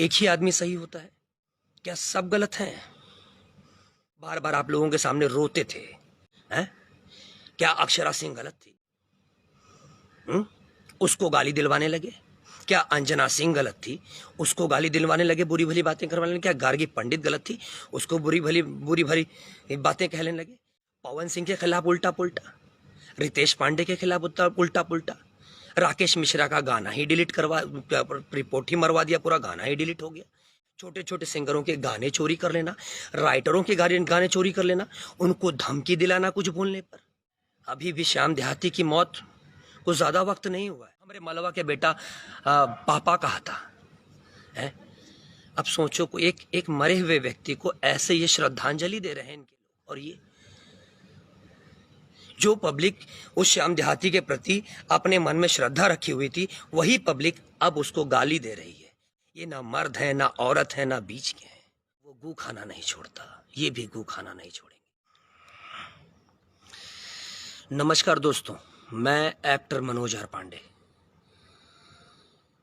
एक ही आदमी सही होता है? क्या सब गलत हैं? बार बार आप लोगों के सामने रोते थे हैं? क्या अक्षरा सिंह गलत थी? उसको गाली दिलवाने लगे। क्या अंजना सिंह गलत थी? उसको गाली दिलवाने लगे, बुरी भली बातें करवाने लगे। क्या गार्गी पंडित गलत थी? उसको बुरी भली बातें कहने लगे। पवन सिंह के खिलाफ उल्टा पुल्टा, रितेश पांडे के खिलाफ उल्टा पुल्टा, राकेश मिश्रा का गाना ही डिलीट करवा, रिपोर्ट ही मरवा दिया, पूरा गाना ही डिलीट हो गया। छोटे छोटे सिंगरों के गाने चोरी कर लेना, राइटरों के गाने चोरी कर लेना, उनको धमकी दिलाना कुछ बोलने पर। अभी भी श्याम देहाती की मौत को ज्यादा वक्त नहीं हुआ है। हमारे मलवा के बेटा पापा कहा था है? अब सोचो को एक मरे हुए व्यक्ति को ऐसे ये श्रद्धांजलि दे रहे हैं इनके लोग। और ये जो पब्लिक उस श्याम देहाती के प्रति अपने मन में श्रद्धा रखी हुई थी, वही पब्लिक अब उसको गाली दे रही है। ये ना मर्द है, ना औरत है, ना बीच के हैं। वो गू खाना नहीं छोड़ता, ये भी गू खाना नहीं छोड़ेंगे। नमस्कार दोस्तों, मैं एक्टर मनोज आर पांडे।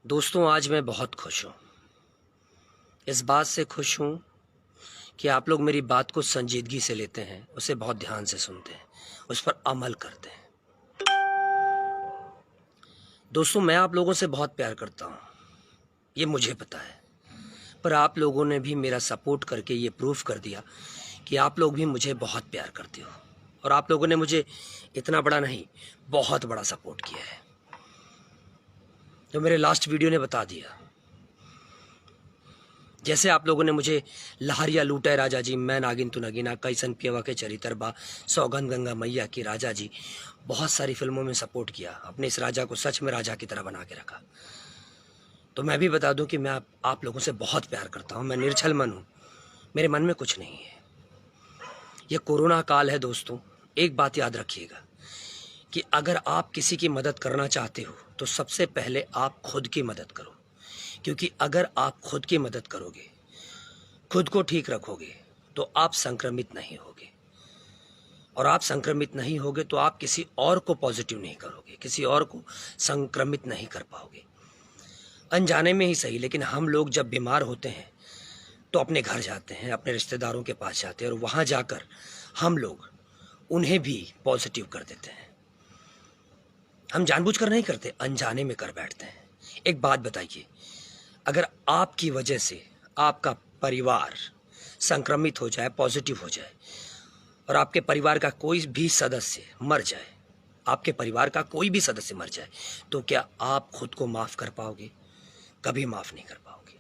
दोस्तों, आज मैं बहुत खुश हूं। इस बात से खुश हूं कि आप लोग मेरी बात को संजीदगी से लेते हैं, उसे बहुत ध्यान से सुनते हैं, उस पर अमल करते हैं। दोस्तों, मैं आप लोगों से बहुत प्यार करता हूं, ये मुझे पता है। पर आप लोगों ने भी मेरा सपोर्ट करके ये प्रूफ कर दिया कि आप लोग भी मुझे बहुत प्यार करते हो। और आप लोगों ने मुझे इतना बड़ा नहीं, बहुत बड़ा सपोर्ट किया है, जो मेरे लास्ट वीडियो ने बता दिया। जैसे आप लोगों ने मुझे लहरिया लूटे राजा जी, मैं नागिन तू नगीना, कैसन पियवा के चरित्र बा, सौगंध गंगा मैया की राजा जी, बहुत सारी फिल्मों में सपोर्ट किया, अपने इस राजा को सच में राजा की तरह बना के रखा। तो मैं भी बता दूं कि मैं आप लोगों से बहुत प्यार करता हूं। मैं निर्छल मन हूं, मेरे मन में कुछ नहीं है। यह कोरोना काल है दोस्तों, एक बात याद रखिएगा कि अगर आप किसी की मदद करना चाहते हो तो सबसे पहले आप खुद की मदद करो। क्योंकि अगर आप खुद की मदद करोगे, खुद को ठीक रखोगे, तो आप संक्रमित नहीं होगे। और आप संक्रमित नहीं होगे तो आप किसी और को पॉजिटिव नहीं करोगे, किसी और को संक्रमित नहीं कर पाओगे। अनजाने में ही सही, लेकिन हम लोग जब बीमार होते हैं तो अपने घर जाते हैं, अपने रिश्तेदारों के पास जाते हैं, और वहाँ जाकर हम लोग उन्हें भी पॉजिटिव कर देते हैं। हम जानबूझकर नहीं करते, अनजाने में कर बैठते हैं। एक बात बताइए, अगर आपकी वजह से आपका परिवार संक्रमित हो जाए, पॉजिटिव हो जाए, और आपके परिवार का कोई भी सदस्य मर जाए, आपके परिवार का कोई भी सदस्य मर जाए, तो क्या आप खुद को माफ कर पाओगे? कभी माफ नहीं कर पाओगे।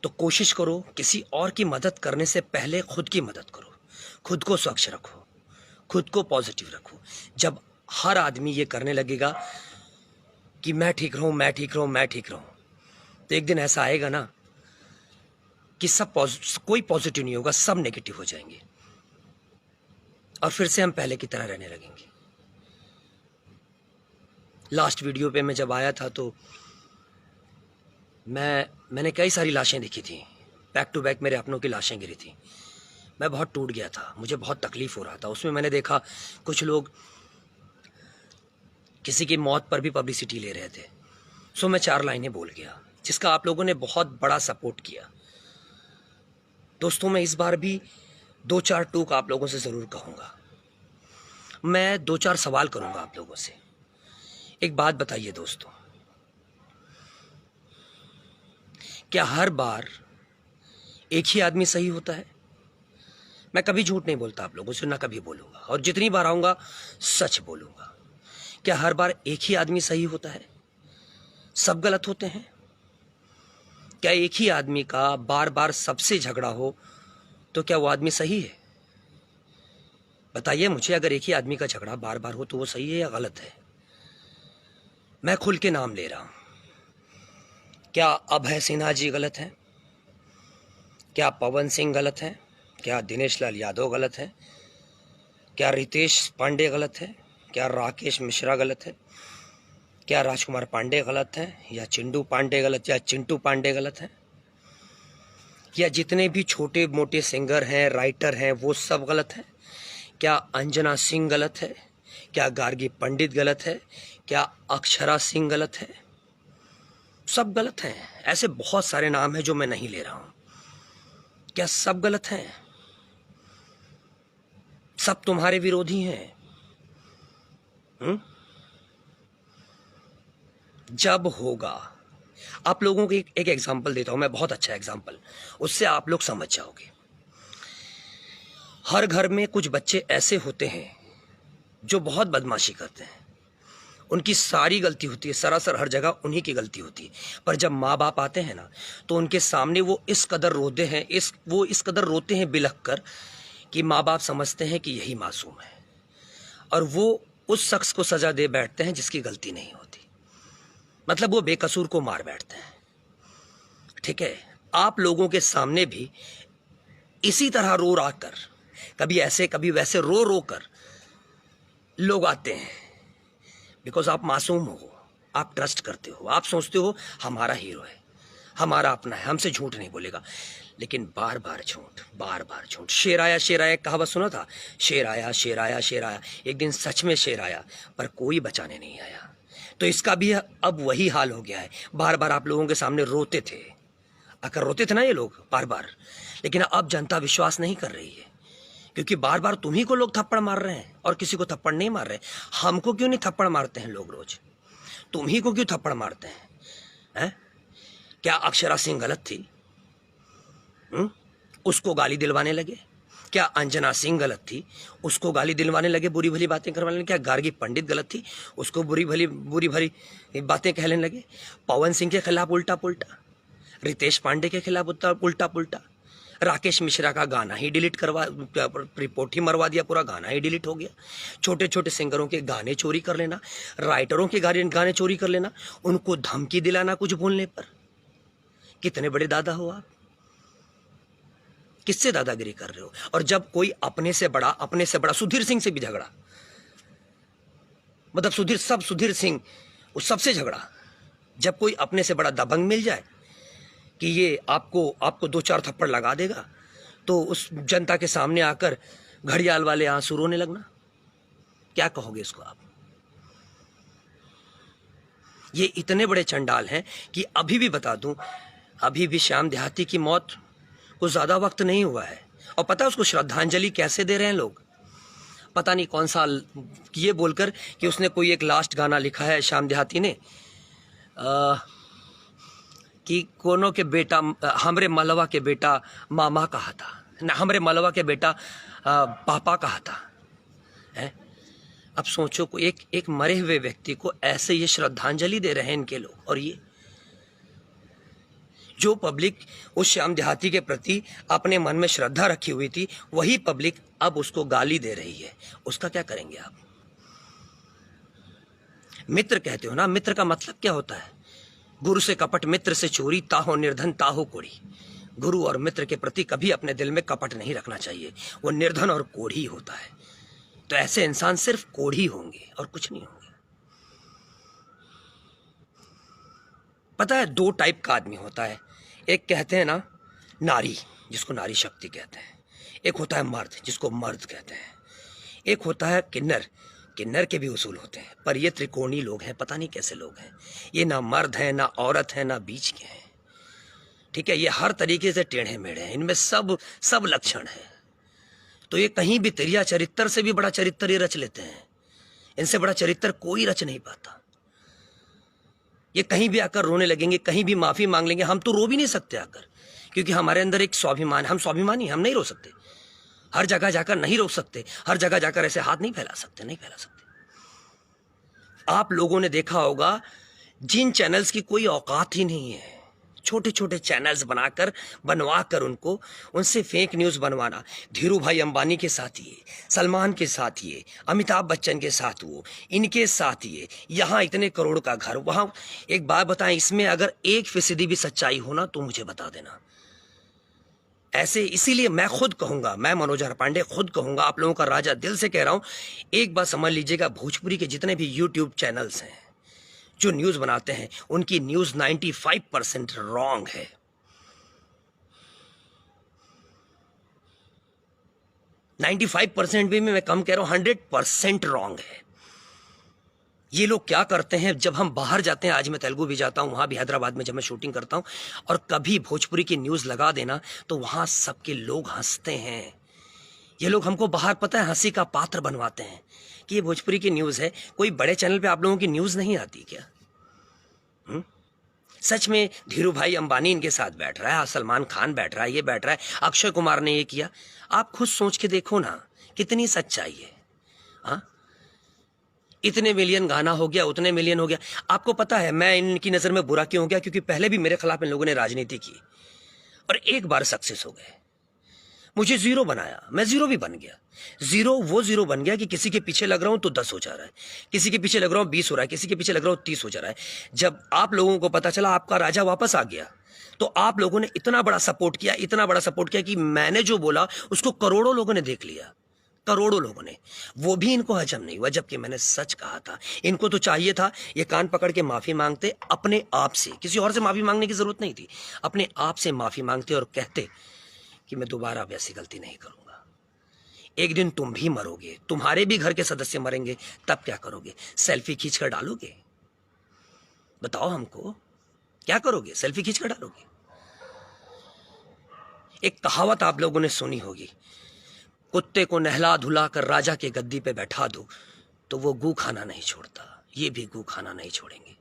तो कोशिश करो, किसी और की मदद करने से पहले खुद की मदद करो। खुद को स्वच्छ रखो, खुद को पॉजिटिव रखो। जब हर आदमी ये करने लगेगा कि मैं ठीक रहूं, मैं ठीक रहूं, मैं ठीक रहूं, तो एक दिन ऐसा आएगा ना कि कोई पॉजिटिव नहीं होगा, सब नेगेटिव हो जाएंगे, और फिर से हम पहले की तरह रहने लगेंगे। लास्ट वीडियो पे मैं जब आया था तो मैंने कई सारी लाशें देखी थी, बैक टू बैक मेरे अपनों की लाशें गिरी थी। मैं बहुत टूट गया था, मुझे बहुत तकलीफ हो रहा था। उसमें मैंने देखा कुछ लोग किसी की मौत पर भी पब्लिसिटी ले रहे थे। सो मैं 4 लाइनें बोल गया, जिसका आप लोगों ने बहुत बड़ा सपोर्ट किया। दोस्तों, मैं इस बार भी 2-4 टूक आप लोगों से ज़रूर कहूँगा। मैं 2-4 सवाल करूँगा आप लोगों से। एक बात बताइए दोस्तों, क्या हर बार एक ही आदमी सही होता है? मैं कभी झूठ नहीं बोलता आप लोगों से, ना कभी बोलूँगा, और जितनी बार आऊँगा सच बोलूँगा। क्या हर बार एक ही आदमी सही होता है? सब गलत होते हैं? क्या एक ही आदमी का बार बार सबसे झगड़ा हो तो क्या वो आदमी सही है? बताइए मुझे, अगर एक ही आदमी का झगड़ा बार बार हो तो वो सही है या गलत है? मैं खुल के नाम ले रहा हूं। क्या अभय सिन्हा जी गलत हैं? क्या पवन सिंह गलत हैं? क्या दिनेश लाल यादव गलत हैं? क्या रितेश पांडे गलत है? क्या राकेश मिश्रा गलत है? क्या राजकुमार पांडे गलत हैं? या चिंटू पांडे गलत हैं? या जितने भी छोटे मोटे सिंगर हैं, राइटर हैं, वो सब गलत हैं? क्या अंजना सिंह गलत है? क्या गार्गी पंडित गलत है? क्या अक्षरा सिंह गलत है? सब गलत हैं। ऐसे बहुत सारे नाम हैं जो मैं नहीं ले रहा हूं। क्या सब गलत हैं? सब तुम्हारे विरोधी हैं? जब होगा, आप लोगों को एक एग्जाम्पल देता हूं मैं, बहुत अच्छा एग्जाम्पल, उससे आप लोग समझ जाओगे। हर घर में कुछ बच्चे ऐसे होते हैं जो बहुत बदमाशी करते हैं, उनकी सारी गलती होती है, सरासर हर जगह उन्हीं की गलती होती है। पर जब माँ बाप आते हैं ना, तो उनके सामने वो इस कदर रोते हैं, इस कदर रोते हैं बिलख कर, कि माँ बाप समझते हैं कि यही मासूम है, और वो उस शख्स को सजा दे बैठते हैं जिसकी गलती नहीं होती। मतलब वो बेकसूर को मार बैठते हैं। ठीक है, आप लोगों के सामने भी इसी तरह रो रा कर, कभी ऐसे कभी वैसे रो रो कर लोग आते हैं, बिकॉज आप मासूम हो, आप ट्रस्ट करते हो, आप सोचते हो हमारा हीरो है, हमारा अपना है, हमसे झूठ नहीं बोलेगा। लेकिन बार बार झूठ, बार बार झूठ। शेर आया कहावत सुना था, शेर आया शेर आया शेर आया। एक दिन सच में शेर आया, पर कोई बचाने नहीं आया। तो इसका भी अब वही हाल हो गया है। बार बार आप लोगों के सामने रोते थे, अगर रोते थे ना ये लोग बार बार, लेकिन अब जनता विश्वास नहीं कर रही है, क्योंकि बार बार तुम्ही को लोग थप्पड़ मार रहे हैं और किसी को थप्पड़ नहीं मार रहे। हमको क्यों नहीं थप्पड़ मारते हैं लोग रोज? तुम्ही को क्यों थप्पड़ मारते हैं? क्या अक्षरा सिंह गलत थी? उसको गाली दिलवाने लगे। क्या अंजना सिंह गलत थी? उसको गाली दिलवाने लगे, बुरी भली बातें करवाने लगे। क्या गार्गी पंडित गलत थी? उसको बुरी भली बातें कहने लगे। पवन सिंह के खिलाफ उल्टा पुल्टा, रितेश पांडे के खिलाफ उल्टा पुल्टा, राकेश मिश्रा का गाना ही डिलीट करवा, रिपोर्ट ही मरवा दिया, पूरा गाना ही डिलीट हो गया। छोटे छोटे सिंगरों के गाने चोरी कर लेना, राइटरों के गाने चोरी कर लेना, उनको धमकी दिलाना कुछ बोलने पर। कितने बड़े दादा हो आप? किससे दादागिरी कर रहे हो? और जब कोई अपने से बड़ा सुधीर सिंह से भी झगड़ा, मतलब सुधीर सिंह उस सबसे झगड़ा। जब कोई अपने से बड़ा दबंग मिल जाए कि ये आपको दो चार थप्पड़ लगा देगा, तो उस जनता के सामने आकर घड़ियाल वाले आंसू रोने लगना, क्या कहोगे इसको आप? ये इतने बड़े चंडाल हैं कि अभी भी बता दूं, अभी भी श्याम देहाती की मौत को ज्यादा वक्त नहीं हुआ है, और पता है उसको श्रद्धांजलि कैसे दे रहे हैं लोग? पता नहीं कौन सा ये बोलकर कि उसने कोई एक लास्ट गाना लिखा है श्याम देहाती ने, कि कोनो के बेटा हमरे मलवा के बेटा मामा कहा था ना, हमरे मलवा के बेटा पापा कहा था है? अब सोचो, को एक मरे हुए व्यक्ति को ऐसे ये श्रद्धांजलि दे रहे हैं इनके लोग। और ये जो पब्लिक उस श्याम देहाती के प्रति अपने मन में श्रद्धा रखी हुई थी, वही पब्लिक अब उसको गाली दे रही है। उसका क्या करेंगे आप? मित्र कहते हो ना, मित्र का मतलब क्या होता है? गुरु से कपट मित्र से चोरी, ताहो निर्धन ताहो कोढ़ी। गुरु और मित्र के प्रति कभी अपने दिल में कपट नहीं रखना चाहिए, वो निर्धन और कोढ़ी होता है। तो ऐसे इंसान सिर्फ कोढ़ी होंगे और कुछ नहीं होंगे। पता है, दो टाइप का आदमी होता है। एक कहते हैं ना नारी, जिसको नारी शक्ति कहते हैं। एक होता है मर्द, जिसको मर्द कहते हैं। एक होता है किन्नर, किन्नर के भी उसूल होते हैं। पर ये त्रिकोणी लोग हैं, पता नहीं कैसे लोग हैं। ये ना मर्द हैं, ना औरत हैं, ना बीच के हैं। ठीक है, ये हर तरीके से टेढ़े मेढ़े हैं, इनमें सब लक्षण है। तो ये कहीं भी तिरिया चरित्र से भी बड़ा चरित्र ये रच लेते हैं। इनसे बड़ा चरित्र कोई रच नहीं पाता। ये कहीं भी आकर रोने लगेंगे, कहीं भी माफी मांग लेंगे। हम तो रो भी नहीं सकते आकर, क्योंकि हमारे अंदर एक स्वाभिमान, हम स्वाभिमानी, हम नहीं रो सकते। हर जगह जाकर नहीं रोक सकते, हर जगह जाकर ऐसे हाथ नहीं फैला सकते, नहीं फैला सकते। आप लोगों ने देखा होगा जिन चैनल्स की कोई औकात ही नहीं है, छोटे छोटे चैनल्स बनवाकर उनसे फेक न्यूज बनवाना। धीरू भाई अंबानी के साथ ये, सलमान के साथ ये, अमिताभ बच्चन के साथ वो, इनके साथ ये, यहाँ इतने करोड़ का घर, वहाँ। एक बात बताएं, इसमें अगर 1% भी सच्चाई हो ना, तो मुझे बता देना। ऐसे, इसीलिए मैं खुद कहूंगा, मैं मनोज पांडे खुद कहूंगा, आप लोगों का राजा दिल से कह रहा हूं, एक बात समझ लीजिएगा, भोजपुरी के जितने भी यूट्यूब चैनल्स हैं जो न्यूज बनाते हैं, उनकी न्यूज 95% रॉन्ग है। 95% भी मैं कम कह रहा हूं, 100% रॉन्ग है। ये लोग क्या करते हैं, जब हम बाहर जाते हैं, आज मैं तेलुगु भी जाता हूँ, वहाँ भी हैदराबाद में जब मैं शूटिंग करता हूँ, और कभी भोजपुरी की न्यूज़ लगा देना तो वहाँ सबके लोग हंसते हैं। ये लोग हमको बाहर पता है हंसी का पात्र बनवाते हैं कि ये भोजपुरी की न्यूज़ है। कोई बड़े चैनल पे आप लोगों की न्यूज़ नहीं आती क्या? सच में धीरू भाई अंबानी इनके साथ बैठ रहा है, सलमान खान बैठ रहा है, ये बैठ रहा है, अक्षय कुमार ने ये किया। आप खुद सोच के देखो ना कितनी सच्चाई है। हाँ, इतने मिलियन गाना हो गया, उतने मिलियन हो गया। आपको पता है मैं इनकी नज़र में बुरा क्यों हो गया? क्योंकि पहले भी मेरे खिलाफ इन लोगों ने राजनीति की और एक बार सक्सेस हो गए। मुझे जीरो बनाया, मैं जीरो भी बन गया। जीरो बन गया कि किसी के पीछे लग रहा हूं तो 10 हो जा रहा है, किसी के पीछे लग रहा हूं 20 हो रहा है, किसी के पीछे लग रहा हूं 30 हो जा रहा है। जब आप लोगों को पता चला आपका राजा वापस आ गया, तो आप लोगों ने इतना बड़ा सपोर्ट किया, इतना बड़ा सपोर्ट किया कि मैंने जो बोला उसको करोड़ों लोगों ने देख लिया, करोड़ों लोगों ने। वो भी इनको हजम नहीं हुआ, जबकि मैंने सच कहा था। इनको तो चाहिए था ये कान पकड़ के माफी मांगते अपने आप से, किसी और से माफी मांगने की जरूरत नहीं थी। अपने आप से माफी मांगते और कहते कि मैं दोबारा वैसी गलती नहीं करूंगा। एक दिन तुम भी मरोगे, तुम्हारे भी घर के सदस्य मरेंगे, तब क्या करोगे? सेल्फी खींच कर डालोगे? बताओ हमको, क्या करोगे? सेल्फी खींच कर डालोगे? एक कहावत आप लोगों ने सुनी होगी, कुत्ते को नहला धुला कर राजा के गद्दी पे बैठा दो तो वो गू खाना नहीं छोड़ता। ये भी गू खाना नहीं छोड़ेंगे,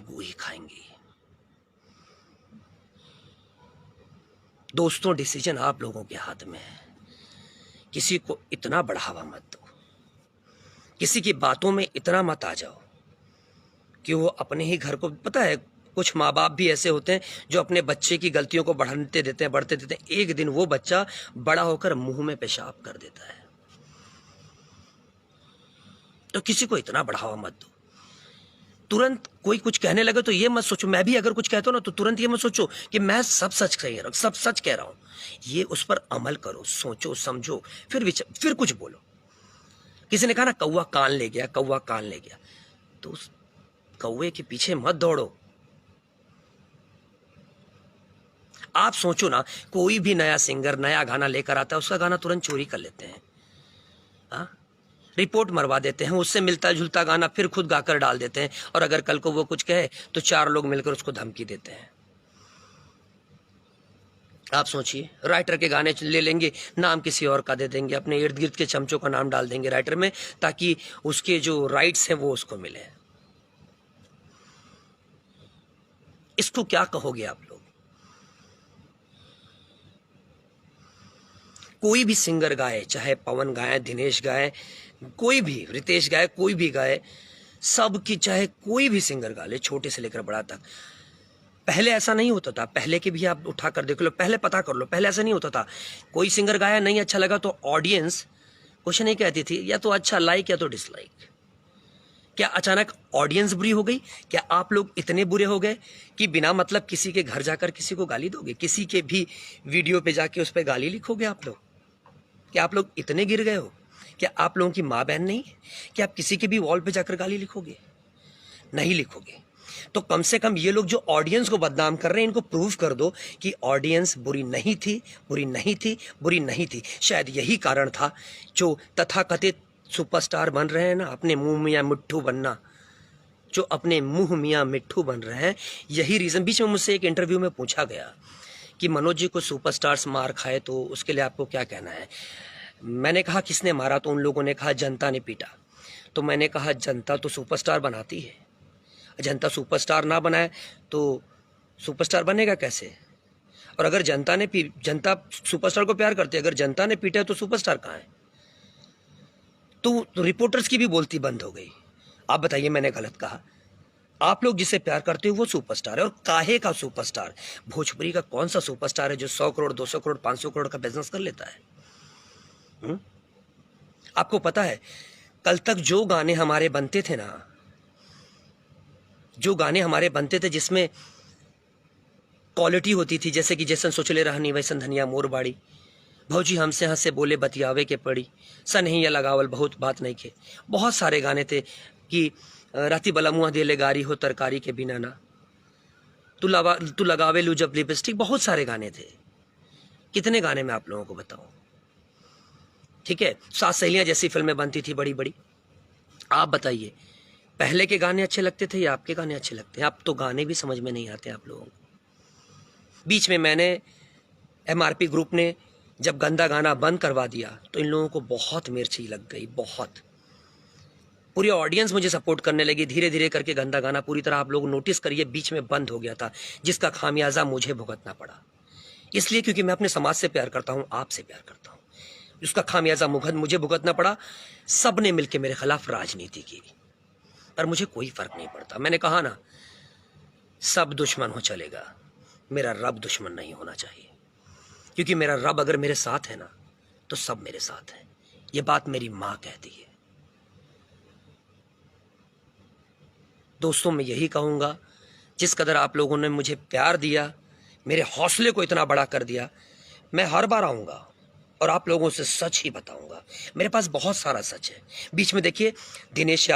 गू ही खाएंगे। दोस्तों, डिसीजन आप लोगों के हाथ में है। किसी को इतना बढ़ावा मत दो, किसी की बातों में इतना मत आ जाओ कि वो अपने ही घर को, पता है कुछ माँ बाप भी ऐसे होते हैं जो अपने बच्चे की गलतियों को बढ़ते देते हैं। एक दिन वो बच्चा बड़ा होकर मुंह में पेशाब कर देता है। तो किसी को इतना बढ़ावा मत दो। तुरंत कोई कुछ कहने लगे तो ये मत सोचो, मैं भी अगर कुछ कहता हूं ना तो तुरंत ये मत सोचो कि मैं सब सच कह रहा हूं, सब सच कह रहा हूं। ये उस पर अमल करो, सोचो समझो, फिर कुछ बोलो। किसी ने कहा ना कौवा कान ले गया, कौवा कान ले गया, तो उस कौवे के पीछे मत दौड़ो। आप सोचो ना, कोई भी नया सिंगर नया गाना लेकर आता है, उसका गाना तुरंत चोरी कर लेते हैं, हाँ, रिपोर्ट मरवा देते हैं, उससे मिलता जुलता गाना फिर खुद गाकर डाल देते हैं, और अगर कल को वो कुछ कहे तो 4 लोग मिलकर उसको धमकी देते हैं। आप सोचिए, राइटर के गाने ले लेंगे, नाम किसी और का दे देंगे, अपने इर्द गिर्द के चमचों का नाम डाल देंगे राइटर में, ताकि उसके जो राइट्स हैं वो उसको मिले। इसको क्या कहोगे आप लोग? कोई भी सिंगर गाए, चाहे पवन गाए, दिनेश गाए, कोई भी, रितेश गाए, कोई भी गाए, सबकी, चाहे कोई भी सिंगर गा ले, छोटे से लेकर बड़ा तक। पहले ऐसा नहीं होता था, पहले के भी आप उठा कर देख लो, पहले पता कर लो, पहले ऐसा नहीं होता था। कोई सिंगर गाया, नहीं अच्छा लगा तो ऑडियंस कुछ नहीं कहती थी, या तो अच्छा लाइक या तो डिसलाइक। क्या अचानक ऑडियंस बुरी हो गई? क्या आप लोग इतने बुरे हो गए कि बिना मतलब किसी के घर जाकर किसी को गाली दोगे? किसी के भी वीडियो पे जाके उस पर गाली लिखोगे आप लोग? क्या आप लोग इतने गिर गए हो? क्या आप लोगों की माँ बहन नहीं है? क्या आप किसी के भी वॉल पे जाकर गाली लिखोगे? नहीं लिखोगे। तो कम से कम ये लोग जो ऑडियंस को बदनाम कर रहे हैं, इनको प्रूव कर दो कि ऑडियंस बुरी नहीं थी, बुरी नहीं थी, बुरी नहीं थी। शायद यही कारण था जो तथाकथित सुपरस्टार बन रहे हैं ना, अपने मुंह मियाँ मिट्ठू बनना, जो अपने मुंह मियाँ मिट्ठू बन रहे हैं, यही रीज़न। बीच में मुझसे एक इंटरव्यू में पूछा गया कि मनोज जी को सुपरस्टार्स मार खाए तो उसके लिए आपको क्या कहना है? मैंने कहा किसने मारा? तो उन लोगों ने कहा जनता ने पीटा। तो मैंने कहा जनता तो सुपरस्टार बनाती है, जनता सुपरस्टार ना बनाए तो सुपरस्टार बनेगा कैसे? और अगर जनता सुपरस्टार को प्यार करती है, अगर जनता ने पीटा है तो सुपरस्टार कहाँ है? तो रिपोर्टर्स की भी बोलती बंद हो गई। आप बताइए, मैंने गलत कहा? आप लोग जिसे प्यार करते हो वो सुपरस्टार है। और काहे का सुपरस्टार? भोजपुरी का कौन सा सुपरस्टार है जो 100 करोड़ 200 करोड़ 500 करोड़ का बिजनेस कर लेता है? आपको पता है कल तक जो गाने हमारे बनते थे ना, जो गाने हमारे बनते थे जिसमें क्वालिटी होती थी, जैसे कि जैसन सोचले रहनी वैसन धनिया मोर बाड़ी, भौजी हमसे हंसे बोले बतियावे के पड़ी, सनहिया लगावल बहुत बात नहीं के, बहुत सारे गाने थे कि राती बला मुँह देले गारी हो तरकारी के बिना ना, तू लगावे लू जब लिपस्टिक, बहुत सारे गाने थे। कितने गाने मैं आप लोगों को बताऊं? ठीक है, 7 सहेलियां जैसी फिल्में बनती थी बड़ी बड़ी, आप बताइए, पहले के गाने अच्छे लगते थे या आपके गाने अच्छे लगते हैं? अब तो गाने भी समझ में नहीं आते आप लोगों को। बीच में मैंने एमआरपी ग्रुप ने जब गंदा गाना बंद करवा दिया तो इन लोगों को बहुत मिर्ची लग गई, बहुत। पूरी ऑडियंस मुझे सपोर्ट करने लगी, धीरे धीरे करके गंदा गाना पूरी तरह आप लोग नोटिस करिए बीच में बंद हो गया था, जिसका खामियाजा मुझे भुगतना पड़ा। इसलिए क्योंकि मैं अपने समाज से प्यार करता हूं, आपसे प्यार करता हूं, उसका खामियाजा मुझे भुगतना पड़ा। सबने मिलकर मेरे खिलाफ राजनीति की, पर मुझे कोई फर्क नहीं पड़ता। मैंने कहा ना, सब दुश्मन हो चलेगा, मेरा रब दुश्मन नहीं होना चाहिए, क्योंकि मेरा रब अगर मेरे साथ है ना तो सब मेरे साथ है। ये बात मेरी मां कहती है। दोस्तों, मैं यही कहूंगा, जिस कदर आप लोगों ने मुझे प्यार दिया, मेरे हौसले को इतना बड़ा कर दिया, मैं हर बार आऊंगा और आप लोगों से सच ही बताऊंगा। मेरे पास बहुत सारा सच है। बीच में देखिए, दिनेश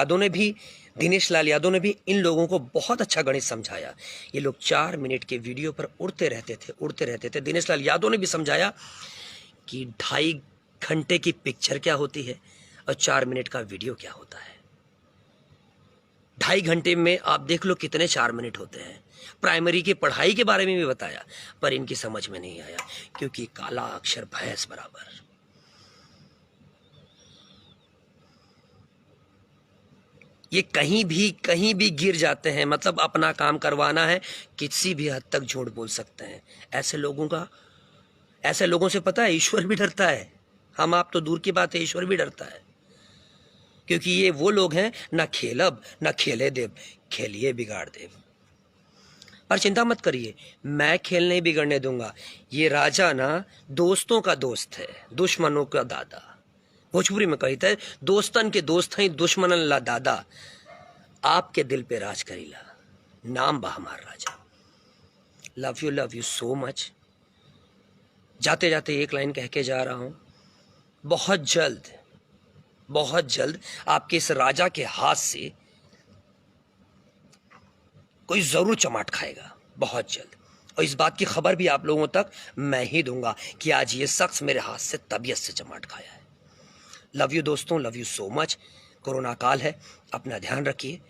लाल यादव ने भी इन लोगों को बहुत अच्छा गणित समझाया। ये लोग 4 मिनट के वीडियो पर उड़ते रहते थे। दिनेश लाल यादव ने भी समझाया कि 2.5 घंटे की पिक्चर क्या होती है और 4 मिनट का वीडियो क्या होता है। 2.5 घंटे में आप देख लो कितने 4 मिनट होते हैं। प्राइमरी की पढ़ाई के बारे में भी बताया, पर इनकी समझ में नहीं आया, क्योंकि काला अक्षर भैंस बराबर। ये कहीं भी गिर जाते हैं, मतलब अपना काम करवाना है, किसी भी हद तक झूठ बोल सकते हैं। ऐसे लोगों से पता है ईश्वर भी डरता है। हम आप तो दूर की बात है, ईश्वर भी डरता है, क्योंकि ये वो लोग हैं, ना खेलब ना खेले देव, खेलिए बिगाड़ देव। पर चिंता मत करिए, मैं खेल नहीं बिगड़ने दूंगा। ये राजा ना दोस्तों का दोस्त है, दुश्मनों का दादा। भोजपुरी में कहते हैं, दोस्तन के दोस्त हैं, दुश्मनन ला दादा। आपके दिल पे राज करीला, नाम बा हमार Raja. Love you so much. जाते जाते एक लाइन कह के जा रहा हूं, बहुत जल्द आपके इस राजा के हाथ से कोई जरूर चमाट खाएगा, बहुत जल्द। और इस बात की खबर भी आप लोगों तक मैं ही दूंगा कि आज ये शख्स मेरे हाथ से तबीयत से चमाट खाया है। लव यू दोस्तों, love you so much. Corona काल है, अपना ध्यान रखिए,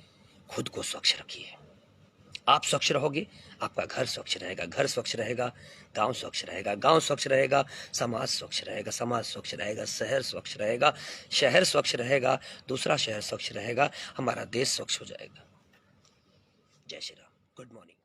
खुद को स्वच्छ रखिए। आप स्वच्छ रहोगे, आपका घर स्वच्छ रहेगा, घर स्वच्छ रहेगा, गांव स्वच्छ रहेगा, गांव स्वच्छ रहेगा, समाज स्वच्छ रहेगा, समाज स्वच्छ रहेगा, शहर स्वच्छ रहेगा, शहर स्वच्छ रहेगा, दूसरा शहर स्वच्छ रहेगा, हमारा देश स्वच्छ हो जाएगा। जय श्री राम। Good morning.